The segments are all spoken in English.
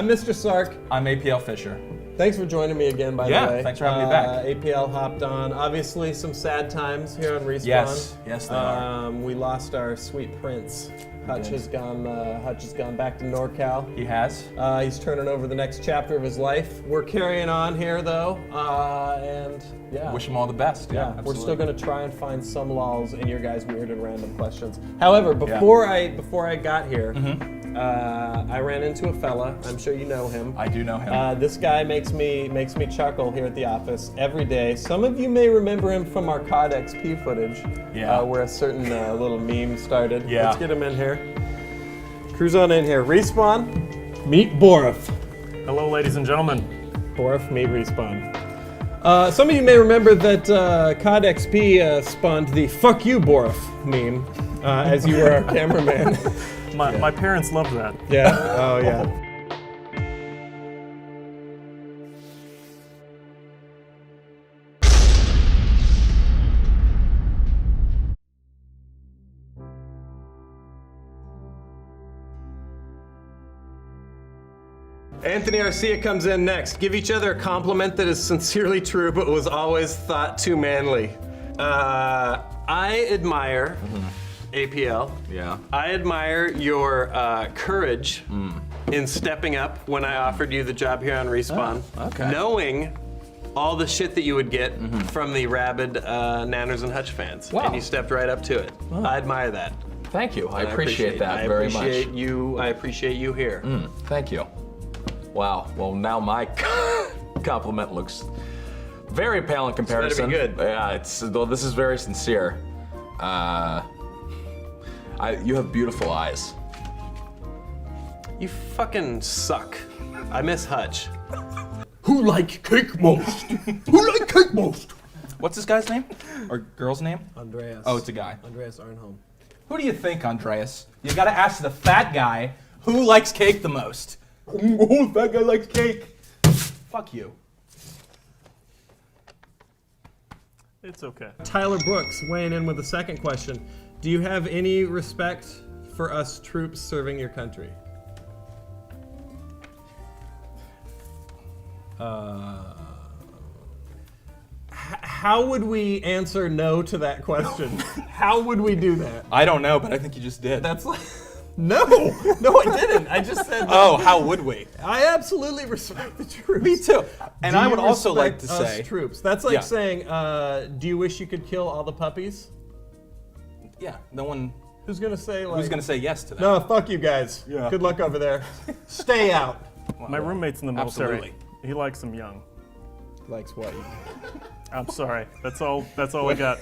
I'm Mr. Sark. I'm APLFisher. Thanks for joining me again, by the way. Yeah, thanks for having me back. APL hopped on. Obviously, some sad times here on Respawn. Yes, they are. We lost our sweet prince. Hutch has gone back to NorCal. He has. He's turning over the next chapter of his life. We're carrying on here, though, and yeah. Wish him all the best. Yeah, we're still gonna try and find some lulls in your guys' weird and random questions. However, before I got here, I ran into a fella. I'm sure you know him. I do know him. This guy makes me chuckle here at the office every day. Some of you may remember him from our COD XP footage, where a certain little meme started. Yeah. Let's get him in here. Cruise on in here. Respawn, meet Boruff. Hello, ladies and gentlemen. Boruff, meet Respawn. Some of you may remember that COD XP spawned the "fuck you, Boruff" meme, as you were our cameraman. My parents loved that. Yeah. Oh, yeah. Anthony Arcia comes in next. Give each other a compliment that is sincerely true, but was always thought too manly. I admire APL. Yeah. I admire your courage in stepping up when I offered you the job here on Respawn. Oh, okay. Knowing all the shit that you would get from the rabid Nanners and Hutch fans. Wow. And you stepped right up to it. Wow. I admire that. Thank you. I appreciate that very much. I appreciate you here. Thank you. Wow. Well, now my compliment looks very pale in comparison. It's better be good. Yeah. Well, this is very sincere. You have beautiful eyes. You fucking suck. I miss Hutch. Who like cake most? Who like cake most? What's this guy's name? Or girl's name? Andreas. Oh, it's a guy. Andreas Arnholm. Who do you think, Andreas? You gotta ask the fat guy who likes cake the most. Oh, that guy likes cake. Fuck you. It's okay. Tyler Brooks weighing in with the second question. Do you have any respect for us troops serving your country? How would we answer no to that question? How would we do that? I don't know, but I think you just did. That's like, no, I didn't. I just said. Oh, how would we? I absolutely respect the troops. Me too. And Do I you would also like to respect us say, troops. That's like Yeah. saying, do you wish you could kill all the puppies? yeah, no one. Who's gonna say like? Who's gonna say yes to that? No, fuck you guys. Yeah. Good luck over there. Stay out. My roommate's in the military. Absolutely. He likes them young. Likes what? I'm sorry. That's all I got.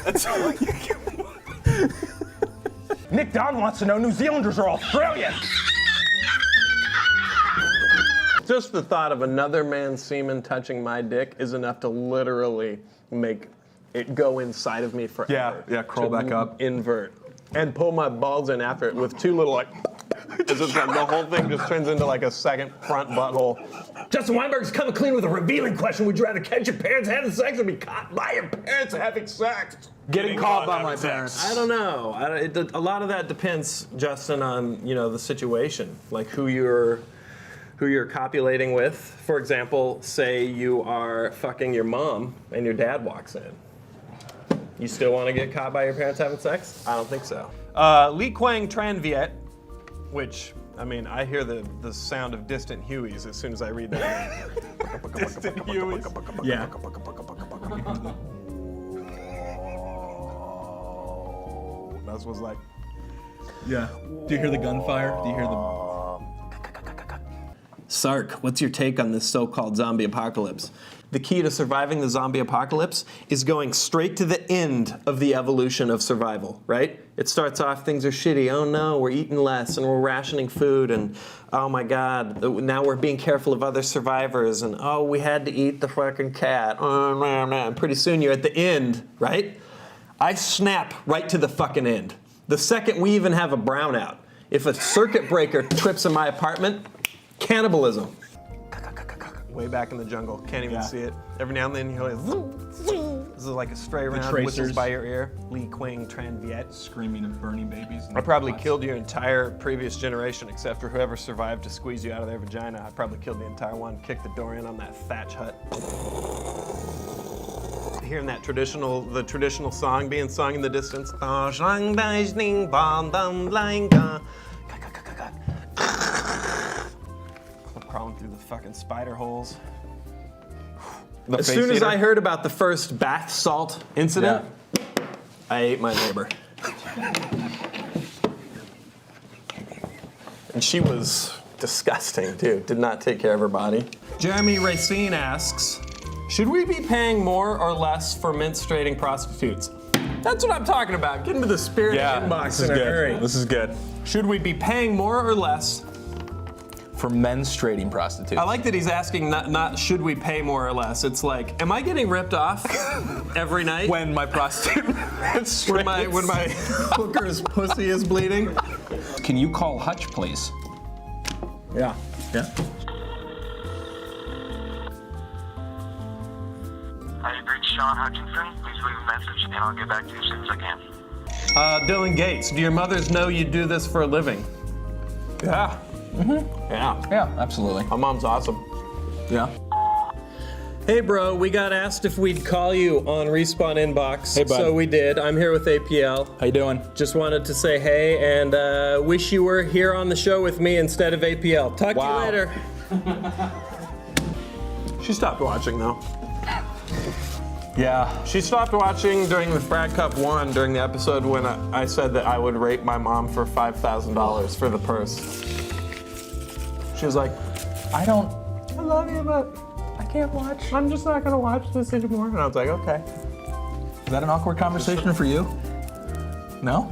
That's all you can. Nick Don wants to know New Zealanders are Australian. Just the thought of another man's semen touching my dick is enough to literally make it go inside of me forever. Yeah, crawl back up. Invert. And pull my balls in after it with two little like, it's just like the whole thing just turns into like a second front butthole. Justin Weinberg's coming clean with a revealing question. Would you rather catch your parents having sex or be caught by your parents having sex? Getting caught by my parents. I don't know. A lot of that depends, Justin, on the situation, like who you're copulating with. For example, say you are fucking your mom and your dad walks in. You still want to get caught by your parents having sex? I don't think so. Li Quang Tran Viet, which, I mean, I hear the sound of distant Hueys as soon as I read that. Distant Hueys? Yeah. That was like. Yeah. Do you hear the gunfire? Do you hear the... Sark, what's your take on this so-called zombie apocalypse? The key to surviving the zombie apocalypse is going straight to the end of the evolution of survival, right? It starts off, things are shitty. Oh no, we're eating less and we're rationing food and oh my God, now we're being careful of other survivors and oh, we had to eat the fucking cat. And pretty soon you're at the end, right? I snap right to the fucking end. The second we even have a brownout. If a circuit breaker trips in my apartment, cannibalism. way back in the jungle. Can't even Yeah. see it. Every now and then you hear this is like a stray round whistles tracers. by your ear. Li Quang Tran Viet. Screaming of burning babies. I probably killed your entire previous generation, except for whoever survived to squeeze you out of their vagina. I probably killed the entire one, kicked the door in on that thatch hut. Hearing that the traditional song being sung in the distance. Crawling through the fucking spider holes. As soon as I heard about the first bath salt incident, I ate my neighbor. And she was disgusting, too. Did not take care of her body. Jeremy Racine asks, should we be paying more or less for menstruating prostitutes? That's what I'm talking about. Get into the spirit inbox in a hurry. This is good. Should we be paying more or less? For menstruating prostitutes. I like that he's asking not should we pay more or less. It's like, am I getting ripped off every night? When my prostitute when my hooker's pussy is bleeding? Can you call Hutch, please? Yeah. Yeah. I've reached Sean Hutchinson. Please leave a message and I'll get back to you as soon as I can. Dylan Gates, do your mothers know you do this for a living? Yeah. Yeah. Yeah, absolutely. My mom's awesome. Yeah. Hey bro, we got asked if we'd call you on Respawn Inbox. Hey, bud. So we did. I'm here with APL. How you doing? Just wanted to say hey and wish you were here on the show with me instead of APL. Talk to you later. She stopped watching though. Yeah. She stopped watching during the Frag Cup 1 during the episode when I said that I would rape my mom for $5,000 for the purse. She was like, I love you, but I can't watch. I'm just not gonna watch this anymore. And I was like, okay. Is that an awkward conversation for you? No?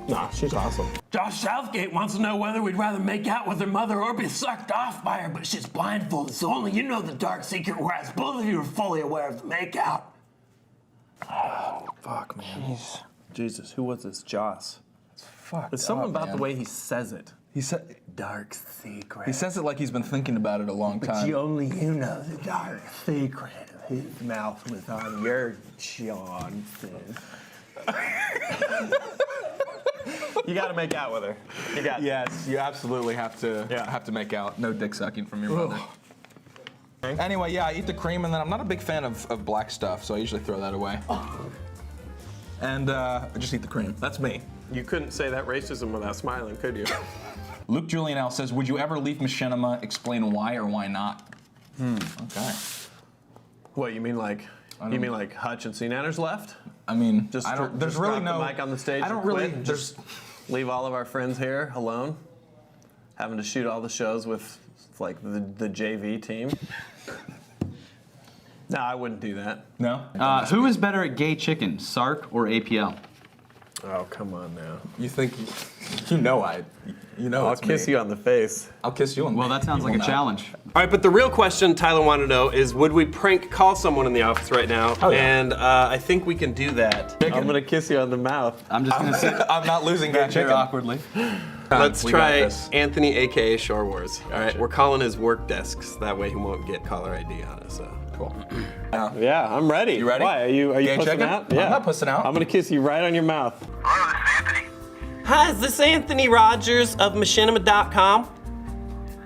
Nah, she's awesome. Josh Southgate wants to know whether we'd rather make out with her mother or be sucked off by her, but she's blindfolded, so only you know the dark secret, whereas both of you are fully aware of the makeout. Fuck, man. Jesus, who was this? Joss. Fuck. It's something about the way he says it. He said. Dark secret. He says it like he's been thinking about it a long time. Only you know the dark secret of his mouth was on your Johnson. You gotta make out with her. You got Yes, you absolutely have to make out. No dick sucking from your mother. Anyway, yeah, I eat the cream, and then I'm not a big fan of black stuff, so I usually throw that away. And I just eat the cream. That's me. You couldn't say that racism without smiling, could you? Luke Julian L says, would you ever leave Machinima? Explain why or why not. Okay. What, you mean like Hutch and SeaNanners left? I mean, Just there's just really drop no. the mic on the stage. I don't and quit really. and There's. just leave all of our friends here alone, having to shoot all the shows with like the JV team. No, I wouldn't do that. No. Who is better at gay chicken, Sark or APL? Oh, come on now. You think? You know I'll kiss you on the face. I'll kiss you on. Well, that sounds like a challenge. All right, but the real question Tyler wanted to know is, would we prank call someone in the office right now? Oh, yeah. And I think we can do that. I'm gonna kiss you on the mouth. I'm just gonna sit I'm not losing back gay here chicken. awkwardly. Let's we got try this. Anthony, aka Shore Wars. All right, we're calling his work desks. That way he won't get caller ID on us. So. Cool. Yeah, I'm ready. You ready? Why? Are you Gay pussing chicken? out? I'm not pussing out. I'm gonna kiss you right on your mouth. Hello, this is Anthony. Hi, is this Anthony Rogers of Machinima.com?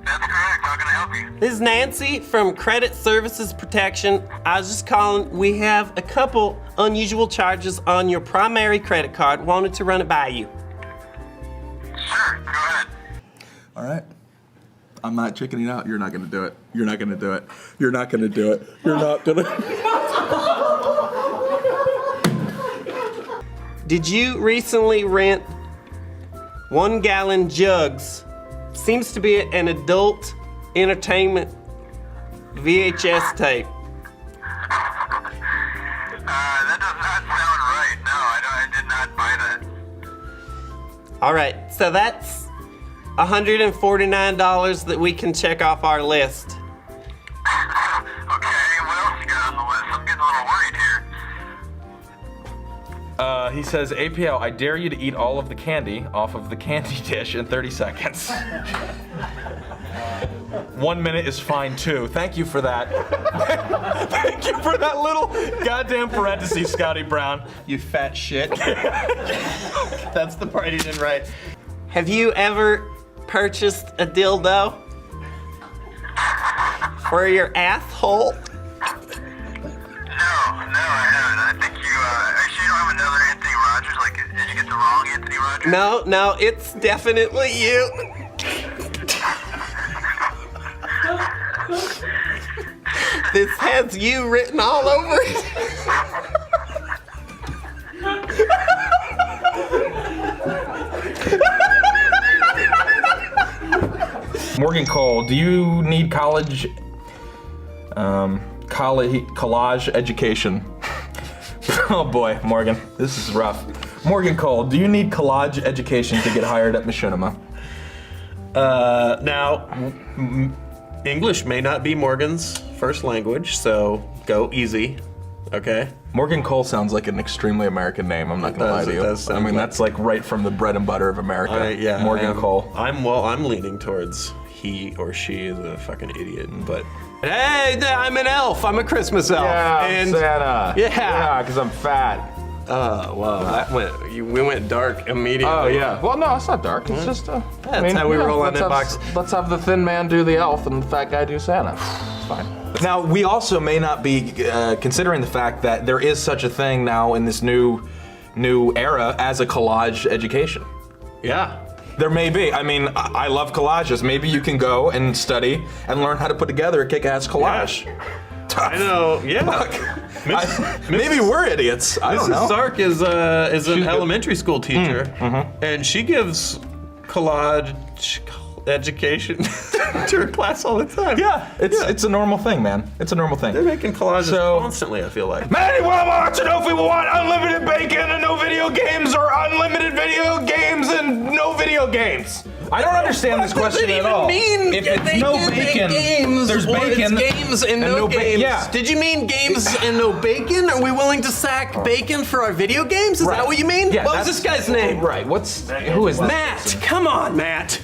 That's correct. How can I help you? This is Nancy from Credit Services Protection. I was just calling. We have a couple unusual charges on your primary credit card. Wanted to run it by you. Sure, go ahead. All right. I'm not chickening out. You're not gonna do it. You're not gonna do it. You're not gonna do it. You're not gonna. Did you recently rent 1 gallon jugs? Seems to be an adult entertainment VHS tape. That does not sound right. No, I did not buy that. All right, so that's $149 that we can check off our list. Okay, what else you got on the list? I'm getting a little worried here. He says, APL, I dare you to eat all of the candy off of the candy dish in 30 seconds. 1 minute is fine too. Thank you for that. Thank you for that little goddamn parentheses, Scotty Brown. You fat shit. That's the part he didn't write. Have you ever purchased a dildo for your asshole? No, I haven't. I think you, are you sure you don't have another Anthony Rogers? Like, did you get the wrong Anthony Rogers? No, it's definitely you. This has you written all over it. Morgan Cole, do you need college education? Oh boy, Morgan, this is rough. Morgan Cole, do you need college education to get hired at Machinima? Now, English may not be Morgan's first language, so go easy, okay? Morgan Cole sounds like an extremely American name, I'm not gonna lie to you. It does I sound mean, like- that's like right from the bread and butter of America. Yeah, Morgan Cole. I'm leaning towards he or she is a fucking idiot, but hey, I'm an elf. I'm a Christmas elf. Santa. Yeah. because I'm fat. Oh, wow, we went dark immediately. Oh yeah. Well, no, it's not dark. It's just. That's how we roll on that box. Let's have the thin man do the elf and the fat guy do Santa. It's fine. Now we also may not be considering the fact that there is such a thing now in this new era as a collage education. Yeah. There may be. I mean, I love collages. Maybe you can go and study and learn how to put together a kick-ass collage. Tough. I know. Yeah. Maybe we're idiots. I don't know. Mrs. Sark is an elementary school teacher, and she gives collage education to her class all the time. Yeah, it's a normal thing, man. It's a normal thing. They're making collages constantly, I feel like. Manny Wal-Mart to know if we want unlimited bacon and no video games or unlimited video games and no video games. I don't understand this question at all. If it's no bacon, there's bacon. It's games and no games. Yeah. Did you mean games and no bacon? Are we willing to sack bacon for our video games? Is that what you mean? Yeah, what was this guy's name? Right. Who is that? Matt. Come on, Matt.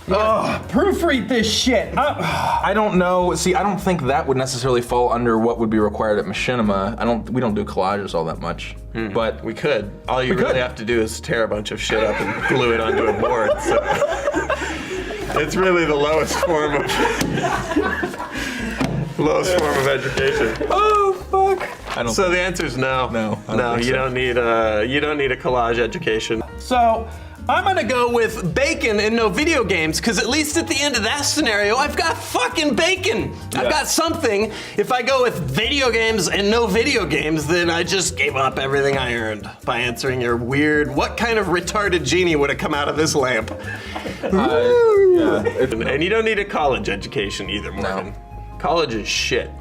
Proofread this shit. I don't know. See, I don't think that would necessarily fall under what would be required at Machinima. We don't do collages all that much. But We could. All you really have to do is tear a bunch of shit up and glue it onto a board. So. It's really the lowest form of education. oh fuck. So the answer is no. No, I don't think you so. don't need a collage education. So I'm gonna go with bacon and no video games, because at least at the end of that scenario, I've got fucking bacon. I've got something. If I go with video games and no video games, then I just gave up everything I earned by answering your weird, what kind of retarded genie would have come out of this lamp? And you don't need a college education either, Morgan. College is shit.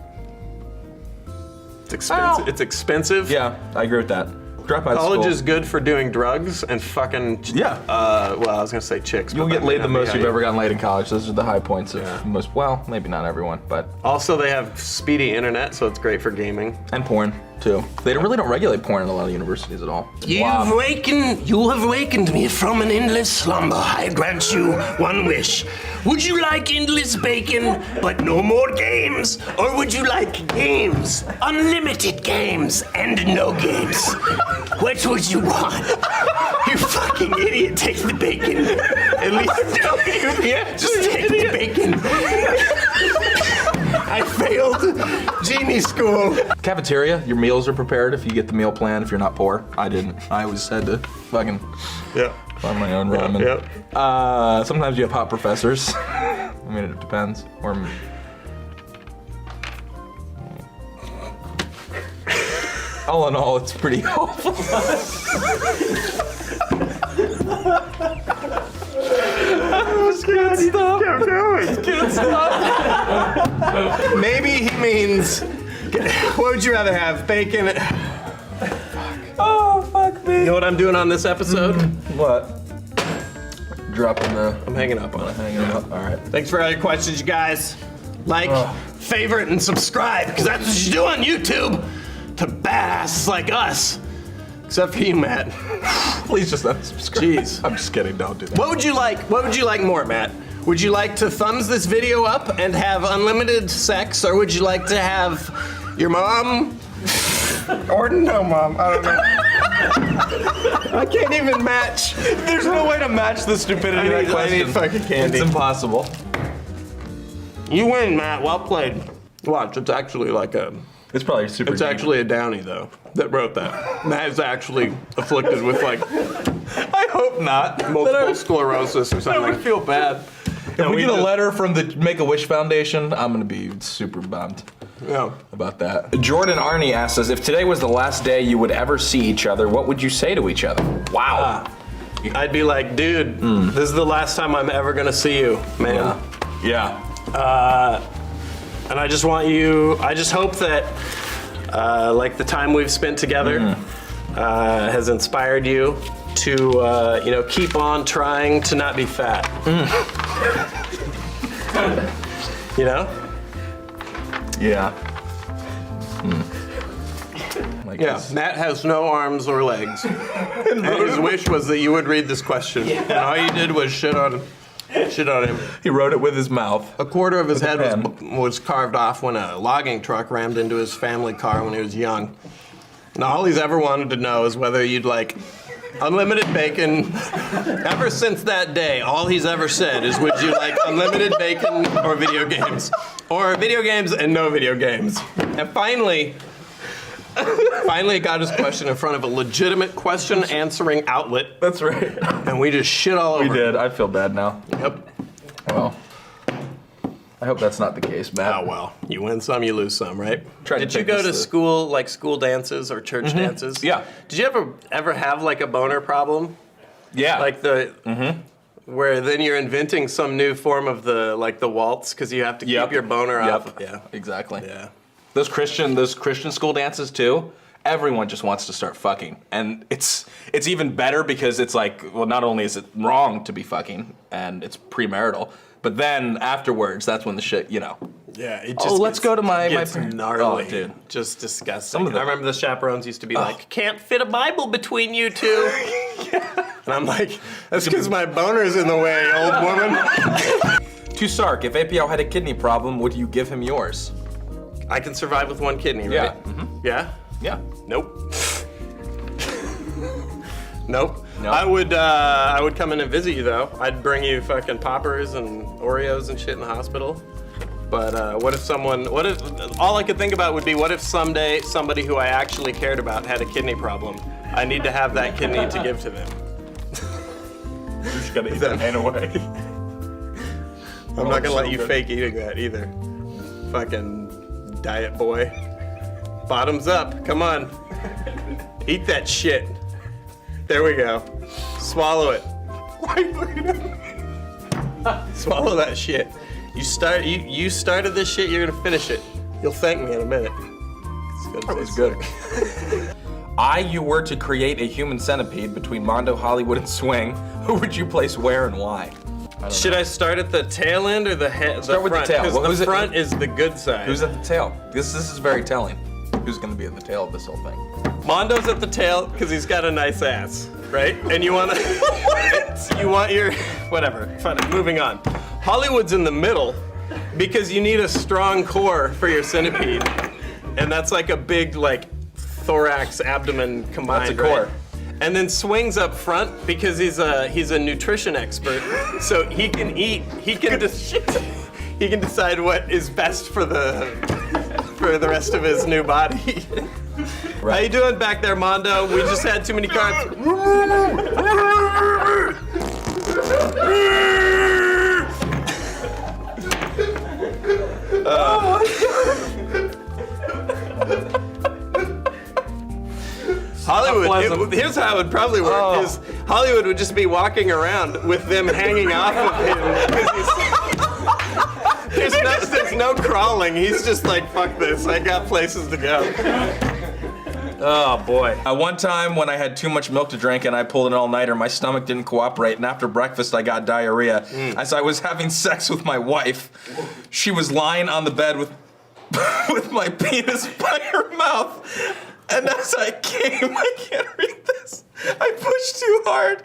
It's expensive. It's expensive. Yeah, I agree with that. Drop out of College school. is good for doing drugs and fucking. Yeah. Well, I was gonna say chicks. You'll but get that may laid the not be most how you've you- ever gotten laid in college. Those are the high points of most. Well, maybe not everyone, but Also, they have speedy internet, so it's great for gaming. and porn too. They really don't regulate porn in a lot of universities at all. You have wakened me from an endless slumber. I grant you one wish. Would you like endless bacon, but no more games? Or would you like games, unlimited games, and no games? Which would you want? You fucking idiot, take the bacon. At least just take the bacon. I failed Genie school. Cafeteria, your meals are prepared if you get the meal plan. If you're not poor, I didn't. I always had to fucking find my own ramen. Yep. Sometimes you have hot professors. I mean, it depends. Or all in all, it's pretty helpful. Maybe he means. What would you rather have, bacon? Oh, fuck me. You know what I'm doing on this episode? What? Dropping the. I'm hanging up on it. Hanging up. All right. Thanks for all your questions, you guys. Like, favorite, and subscribe, because that's what you do on YouTube to badasses like us. Except for you, Matt. Please just unsubscribe. Jeez. I'm just kidding. Don't do that. What would you like? What would you like more, Matt? Would you like to thumbs this video up and have unlimited sex, or would you like to have your mom? Or no mom, I don't know. I can't even match. There's no way to match the stupidity of that question. I need fucking candy. It's impossible. You win, Matt. Well played. Watch, it's actually like a... It's probably super. It's actually a Downey, though, that wrote that. Matt is actually afflicted with, like, I hope not. multiple sclerosis or I something. would feel bad. If we get a letter from the Make-A-Wish Foundation, I'm gonna be super bummed Yeah. about that. Jordan Arnie asks us, if today was the last day you would ever see each other, what would you say to each other? Wow. I'd be like, dude, this is the last time I'm ever gonna see you, man. Yeah. And I just want you, I just hope that, like the time we've spent together has inspired you to, you know, keep on trying to not be fat. You know? Yeah. Yeah, Matt has no arms or legs. And his wish was that you would read this question. And all you did was shit on him. He wrote it with his mouth. A quarter of his With a head was carved off when a logging truck rammed into his family car when he was young. And all he's ever wanted to know is whether you'd like unlimited bacon. Ever since that day, all he's ever said is, would you like unlimited bacon or video games? Or video games and no video games. And finally got his question in front of a legitimate question answering outlet. That's right. And we just shit all over. We did. I feel bad now. Yep. Well, I hope that's not the case, Matt. Oh, well, you win some, you lose some, right? Tried to Did you take go this to to- school, like school dances or church dances? Yeah. Did you ever have like a boner problem? Yeah. Like the, where then you're inventing some new form of the, like the waltz, because you have to keep your boner off. Yeah, exactly. Yeah. Those Christian school dances too. Everyone just wants to start fucking, and it's even better because it's like, well, not only is it wrong to be fucking, and it's premarital, but then afterwards, that's when the shit, you know. Yeah, it just let's go to my gets parents. gnarly. Oh, dude. Just disgusting. Some of the- I remember the chaperones used to be like, can't fit a Bible between you two. And I'm like, that's because my boner's in the way, old woman. To Sark, if APL had a kidney problem, would you give him yours? I can survive with one kidney, right? Yeah. Yeah? Yeah. Nope. Nope. No. I would come in and visit you though. I'd bring you fucking poppers and Oreos and shit in the hospital. But what if all I could think about would be, what if someday somebody who I actually cared about had a kidney problem? I need to have that kidney to give to them. You just gotta eat that man away. I'm not gonna so let you good. fake eating that either. Fucking diet boy. Bottoms up, come on. Eat that shit. There we go. Swallow it. Why are you looking at me? Swallow that shit. You started this shit, you're gonna finish it. You'll thank me in a minute. That was good. You were to create a human centipede between Mondo, Hollywood, and Swing, who would you place where and why? Should I start at the tail end or the head? Start with the front? tail. 'Cause Well, who's the it- front is the good side. Who's at the tail? This is very telling. Who's gonna be at the tail of this whole thing? Mondo's at the tail because he's got a nice ass, right? And you want your whatever. Fine, moving on. Hollywood's in the middle because you need a strong core for your centipede, and that's like a big like thorax abdomen combined. That's a core. Right? And then Swing's up front because he's a nutrition expert, so he can eat. He can decide what is best for the rest of his new body. How you doing back there, Mondo? We just had too many carbs. Hollywood, here's how it would probably work, is Hollywood would just be walking around with them hanging off of him. There's no crawling. He's just like, fuck this. I got places to go. Oh boy. One time when I had too much milk to drink and I pulled an all-nighter, my stomach didn't cooperate, and after breakfast I got diarrhea. As I was having sex with my wife, she was lying on the bed with my penis by her mouth. And as I came, I can't read this. I pushed too hard.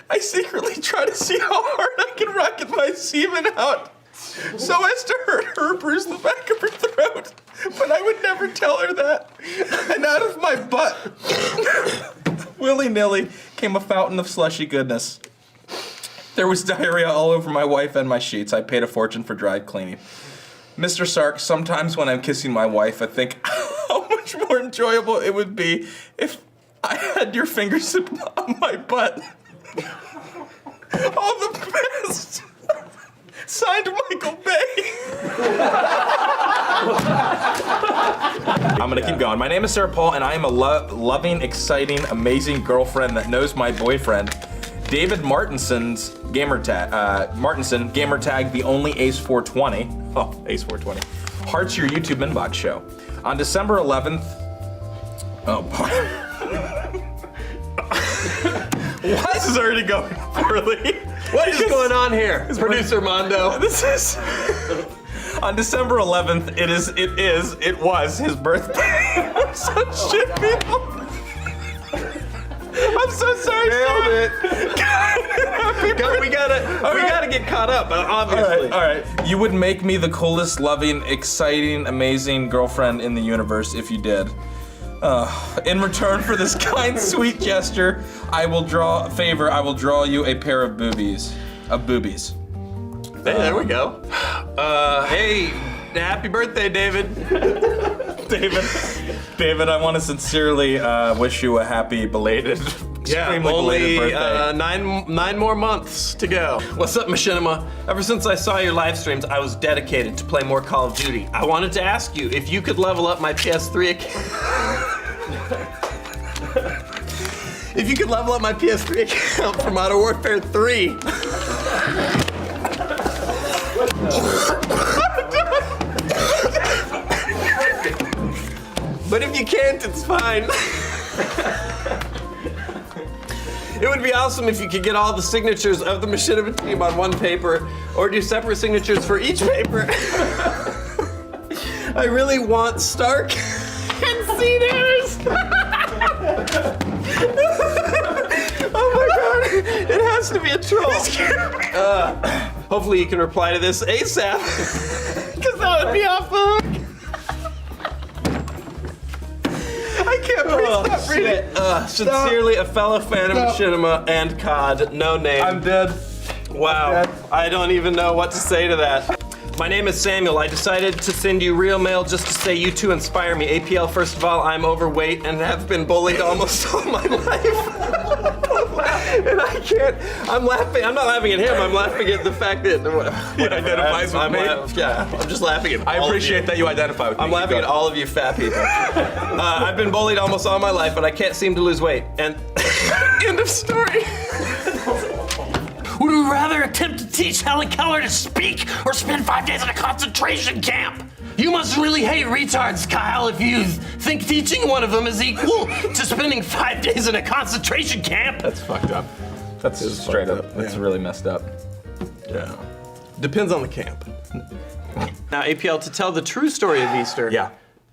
I secretly try to see how hard I can rocket my semen out so as to hurt her or bruise the back of her throat. But I would never tell her that. And out of my butt, willy-nilly, came a fountain of slushy goodness. There was diarrhea all over my wife and my sheets. I paid a fortune for dry cleaning. Mr. Sark, sometimes when I'm kissing my wife, I think how much more enjoyable it would be if I had your fingers on my butt. All the best. Signed, Michael Bay. I'm gonna keep going. My name is Sarah Paul, and I am a loving, exciting, amazing girlfriend that knows my boyfriend, David Martinson's Martinson, gamer tag the only Ace420. Oh, Ace420. Hearts your YouTube inbox show. On December 11th. Oh boy. This is already going poorly. What is going on here? Producer Mondo. This is on December 11th. It was his birthday. I'm so shit, people. I'm so sorry. Nailed it. We gotta get caught up, obviously. All right. You would make me the coolest, loving, exciting, amazing girlfriend in the universe if you did. In return for this kind, sweet gesture, I will draw you a pair of boobies. Hey, there we go. Hey, happy birthday, David. David, I want to sincerely wish you a happy belated, extremely belated birthday. Nine more months to go. What's up, Machinima? Ever since I saw your live streams, I was dedicated to play more Call of Duty. I wanted to ask you if you could level up my PS3 account. If you could level up my PS3 account for Modern Warfare 3. But if you can't, it's fine. It would be awesome if you could get all the signatures of the Machinima team on one paper, or do separate signatures for each paper. I really want Stark and SeaNanners. Oh my god, it has to be a troll. Hopefully you can reply to this ASAP, because that would be off the hook. I can't stop reading. Sincerely, a fellow fan of Machinima and COD, no name. I'm dead. Wow, I don't even know what to say to that. My name is Samuel. I decided to send you real mail just to say you two inspire me. APL, first of all, I'm overweight and have been bullied almost all my life. And I can't, I'm laughing, I'm not laughing at him, I'm laughing at the fact that He identifies with me. I'm just laughing at I appreciate that you identify with me. I'm laughing at all of you fat people. I've been bullied almost all my life, but I can't seem to lose weight. And end of story. Would you rather attempt to teach Helen Keller to speak or spend 5 days in a concentration camp? You must really hate retards, Kyle, if you think teaching one of them is equal to spending 5 days in a concentration camp. That's fucked up. That's straight up. That's really messed up. Yeah. Depends on the camp. Now, APL, to tell the true story of Easter,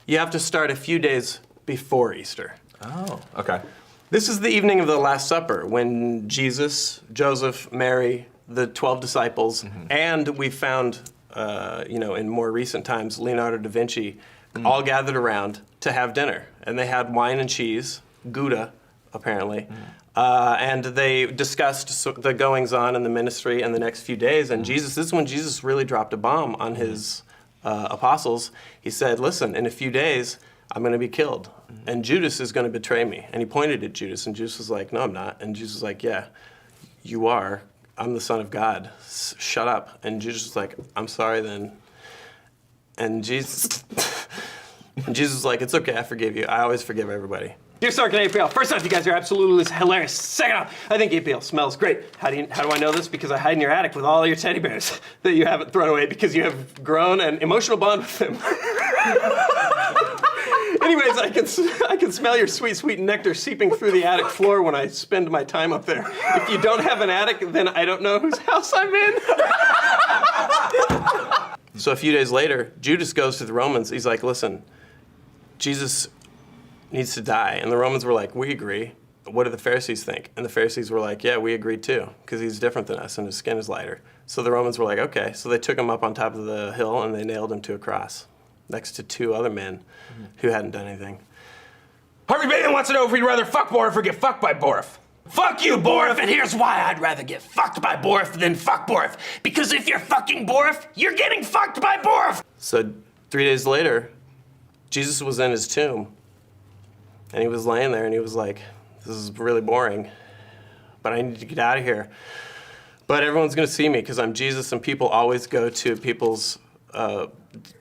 you have to start a few days before Easter. Oh, okay. This is the evening of the Last Supper, when Jesus, Joseph, Mary, the 12 disciples, and we found, in more recent times, Leonardo da Vinci, all gathered around to have dinner. And they had wine and cheese, Gouda, apparently, and they discussed the goings-on in the ministry in the next few days. And this is when Jesus really dropped a bomb on his apostles. He said, listen, in a few days, I'm going to be killed, and Judas is going to betray me. And he pointed at Judas, and Judas was like, no, I'm not. And Jesus was like, yeah, you are. I'm the Son of God. Shut up. And Judas was like, I'm sorry then. And Jesus was like, it's okay, I forgive you. I always forgive everybody. Dear Sark and APL, first off, you guys are absolutely hilarious. Second off, I think APL smells great. How do I know this? Because I hide in your attic with all your teddy bears that you haven't thrown away because you have grown an emotional bond with them. Anyways, I can smell your sweet, sweet nectar seeping through the attic floor when I spend my time up there. If you don't have an attic, then I don't know whose house I'm in. So a few days later, Judas goes to the Romans. He's like, listen, Jesus needs to die. And the Romans were like, we agree. What do the Pharisees think? And the Pharisees were like, yeah, we agree too, because he's different than us and his skin is lighter. So the Romans were like, okay. So they took him up on top of the hill and they nailed him to a cross next to 2 other men who hadn't done anything. Harvey Bateman wants to know if we'd rather fuck Boruff or get fucked by Boruff. Fuck you, Boruff, and here's why I'd rather get fucked by Boruff than fuck Boruff. Because if you're fucking Boruff, you're getting fucked by Boruff. So 3 days later, Jesus was in his tomb and he was laying there and he was like, this is really boring, but I need to get out of here. But everyone's gonna see me because I'm Jesus and people always go to people's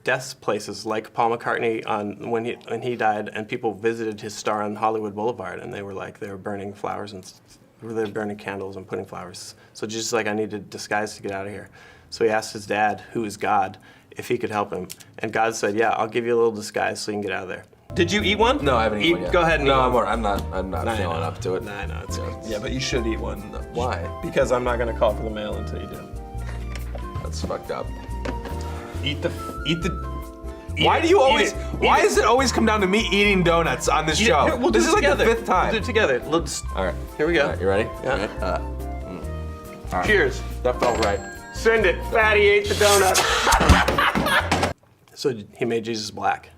death places, like Paul McCartney when he died, and people visited his star on Hollywood Boulevard and they were burning flowers and they were burning candles and putting flowers. So Jesus was like, I need a disguise to get out of here. So he asked his dad, who is God, if he could help him. And God said, yeah, I'll give you a little disguise so you can get out of there. Did you eat one? No, I haven't eaten one yet. Go ahead and eat one. No, I'm not feeling up to it. Nah, I know, it's good. Yeah, but you should eat one. Why? Because I'm not gonna call for the mail until you do. That's fucked up. Why do you always? Why does it always come down to me eating donuts on this show? Here, we'll do this it is like together. the 5th time. We'll do it together. Let's. All right. Here we go. All right, you ready? Yeah. All right. Cheers. That felt right. Send it. Fatty ate the donut. So he made Jesus black,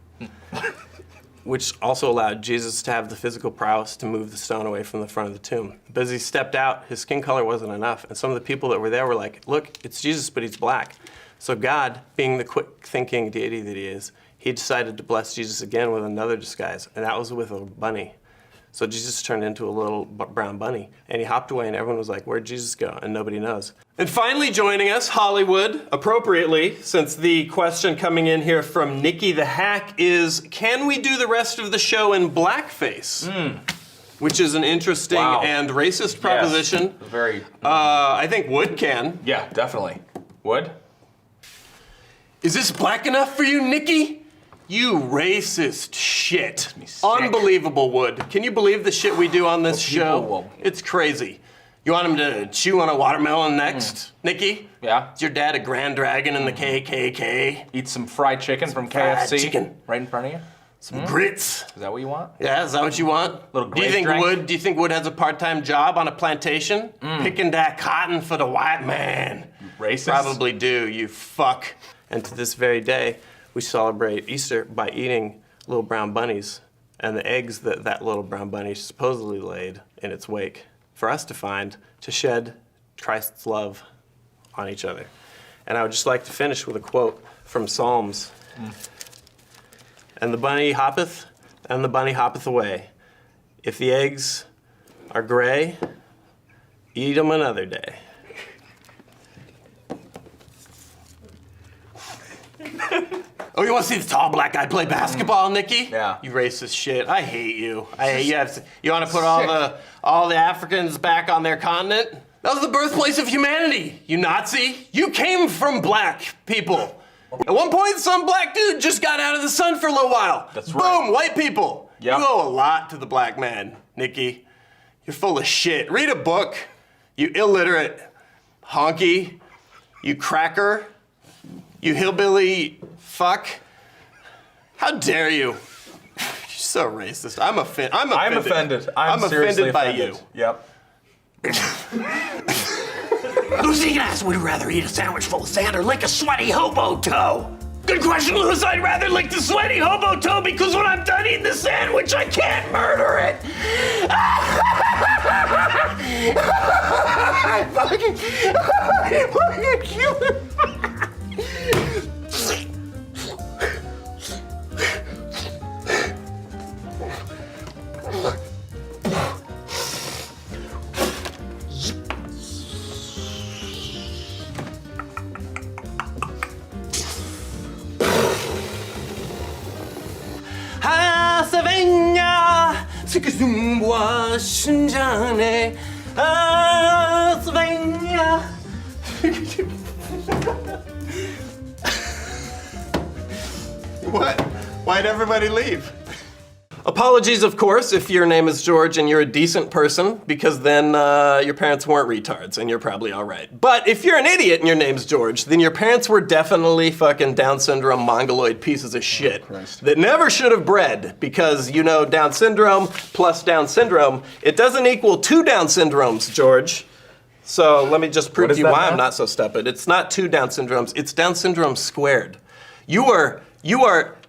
which also allowed Jesus to have the physical prowess to move the stone away from the front of the tomb. But as he stepped out, his skin color wasn't enough, and some of the people that were there were like, look, it's Jesus, but he's black. So God, being the quick-thinking deity that he is, he decided to bless Jesus again with another disguise, and that was with a bunny. So Jesus turned into a little brown bunny, and he hopped away, and everyone was like, where'd Jesus go? And nobody knows. And finally joining us, Hollywood, appropriately, since the question coming in here from Nikki the Hack is, can we do the rest of the show in blackface? Which is an interesting and racist proposition. Yes. Very. I think Wood can. Yeah, definitely. Would? Is this black enough for you, Nikki? You racist shit. sick. Unbelievable, Wood. Can you believe the shit we do on this show? will- It's crazy. You want him to chew on a watermelon next, Nikki? Yeah. Is your dad a Grand Dragon in the KKK? Eat some fried chicken from fried KFC. chicken. Right in front of you. Some grits. Is that what you want? Yeah, is that what you want? Little do you grape think drink? Do you think Wood has a part-time job on a plantation? Picking that cotton for the white man. Racist. Probably do, you fuck. And to this very day, we celebrate Easter by eating little brown bunnies and the eggs that that little brown bunny supposedly laid in its wake for us to find, to shed Christ's love on each other. And I would just like to finish with a quote from Psalms. And the bunny hoppeth, and the bunny hoppeth away. If the eggs are gray, eat 'em another day. Oh, you want to see the tall black guy play basketball, Nikki? Yeah. You racist shit. I hate you. I hate you. You want to put all the Africans back on their continent? That was the birthplace of humanity, you Nazi. You came from black people. At one point, some black dude just got out of the sun for a little while. That's Boom, right. white people. Yep. You owe a lot to the black man, Nikki. You're full of shit. Read a book, you illiterate honky, you cracker, you hillbilly fuck. How dare you? You're so racist. I'm offended. I'm offended. I'm seriously offended by offended. you. Yep. Lucy asked, would you rather eat a sandwich full of sand or lick a sweaty hobo toe? Good question, Lewis. I'd rather lick the sweaty hobo toe because when I'm done eating the sandwich, I can't murder it. I fucking kill it. 하사뱅야 스크숨과 신장에 하사뱅야. What? Why'd everybody leave? Apologies, of course, if your name is George and you're a decent person, because then your parents weren't retards, and you're probably all right. But if you're an idiot and your name's George, then your parents were definitely fucking Down syndrome, mongoloid pieces of shit that never should have bred, because you know Down syndrome plus Down syndrome, it doesn't equal 2 Down syndromes, George. So let me just prove to you why I'm not so stupid. It's not 2 Down syndromes, it's Down syndrome squared. You are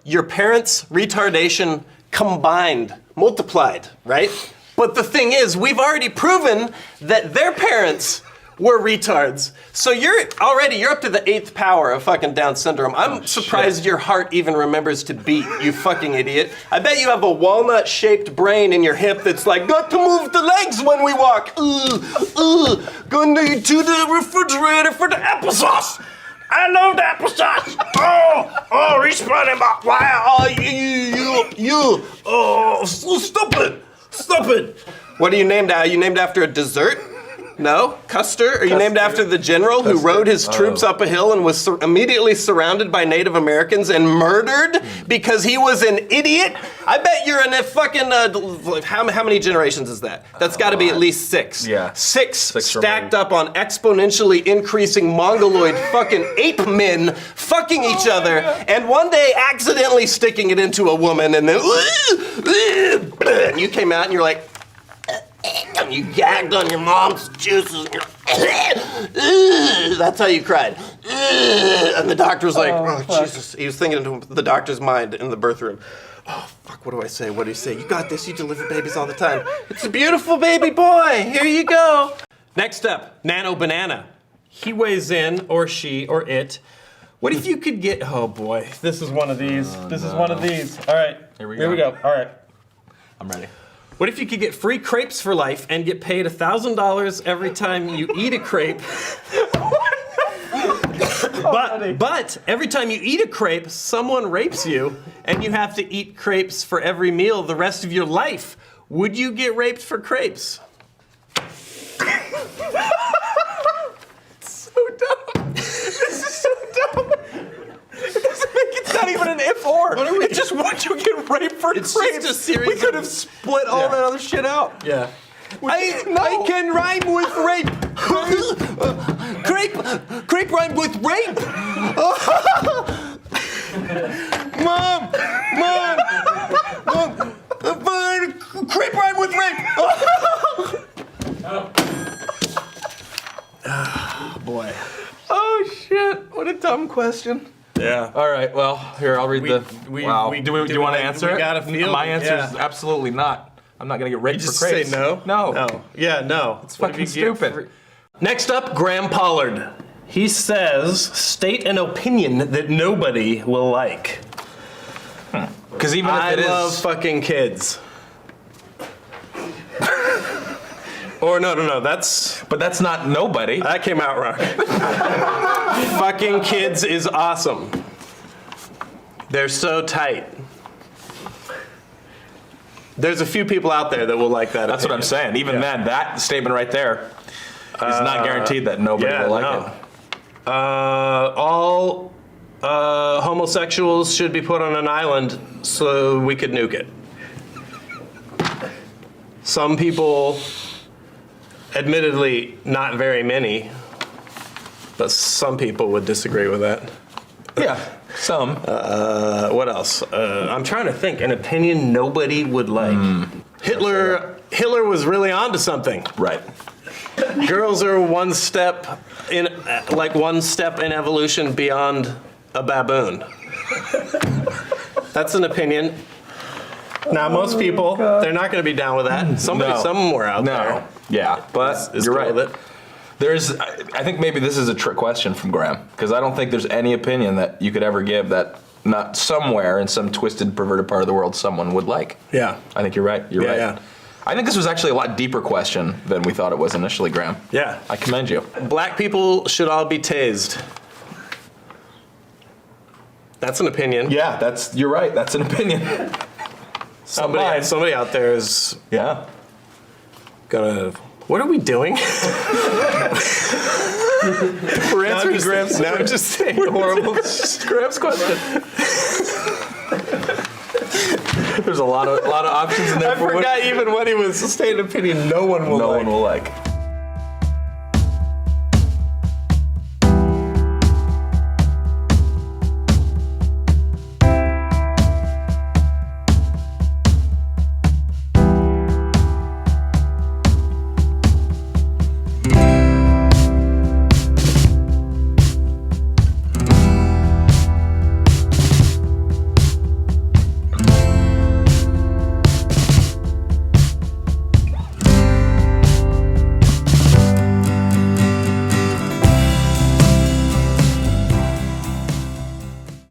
your parents' retardation combined, multiplied, right? But the thing is, we've already proven that their parents were retards. So you're up to the 8th power of fucking Down syndrome. I'm surprised your heart even remembers to beat, you fucking idiot. I bet you have a walnut-shaped brain in your hip that's like, got to move the legs when we walk. Going to the refrigerator for the applesauce. I love the applesauce. Respawning my why? So stupid. What are you named after? Are you named after a dessert? No? Custer? Are you named after the general who rode his troops up a hill and was immediately surrounded by Native Americans and murdered because he was an idiot? I bet you're in a fucking, how many generations is that? That's gotta be at least 6. Yeah. 6 stacked up on exponentially increasing mongoloid fucking ape men fucking each other and one day accidentally sticking it into a woman and then, and you came out and you're like, and you gagged on your mom's juices. And that's how you cried. And the doctor was like, oh, Jesus. He was thinking into the doctor's mind in the birth room. Oh, fuck, what do I say? What do you say? You got this. You deliver babies all the time. It's a beautiful baby boy. Here you go. Next up, Nano Banana. He weighs in, or she, or it. What if you could get, oh boy, this is one of these. This is one of these. All right, Here we go. All right. I'm ready. What if you could get free crepes for life and get paid $1,000 every time you eat a crepe? But every time you eat a crepe, someone rapes you, and you have to eat crepes for every meal the rest of your life. Would you get raped for crepes? So dumb. This is so dumb. It's not even an if or. It's just would you get raped for crepes? just a series We could have split all that other shit out. Yeah. I can rhyme with rape. Crepe rhyme with rape. Mom. Crepe rhyme with rape. Boy. Oh shit! What a dumb question. Yeah. All right. Well, here I'll read the. Wow. Do you want to answer we it? gotta feel My it, answer yeah. is absolutely not. I'm not gonna get raped Just for crepes. say no? No. No. Yeah, no. It's fucking stupid. Next up, Graham Pollard. He says, state an opinion that nobody will like. Because even if I it is. love fucking kids. Or no, that's... But that's not nobody. That came out wrong. Fucking kids is awesome. They're so tight. There's a few people out there that will like that. That's what I'm saying. Even then, that statement right there is not guaranteed that nobody will like it. All homosexuals should be put on an island so we could nuke it. Some people, admittedly not very many, but some people would disagree with that. Yeah, some. What else? I'm trying to think. An opinion nobody would like. Hitler was really onto something. Right. Girls are one step in evolution beyond a baboon. That's an opinion. Now, most people, they're not going to be down with that. Somewhere out there. Yeah, but is you're cool right. with it. I think maybe this is a trick question from Graham, because I don't think there's any opinion that you could ever give that not somewhere in some twisted, perverted part of the world someone would like. Yeah. I think you're right. You're right. Yeah. I think this was actually a lot deeper question than we thought it was initially, Graham. Yeah. I commend you. Black people should all be tased. That's an opinion. Yeah, you're right. That's an opinion. Somebody out there is Yeah. gonna. What are we doing? We're answering Graham's. Now I'm just saying horrible. Graham's question. There's a lot of options in there. I forgot even when he was sustained opinion. No one will No like. one will like.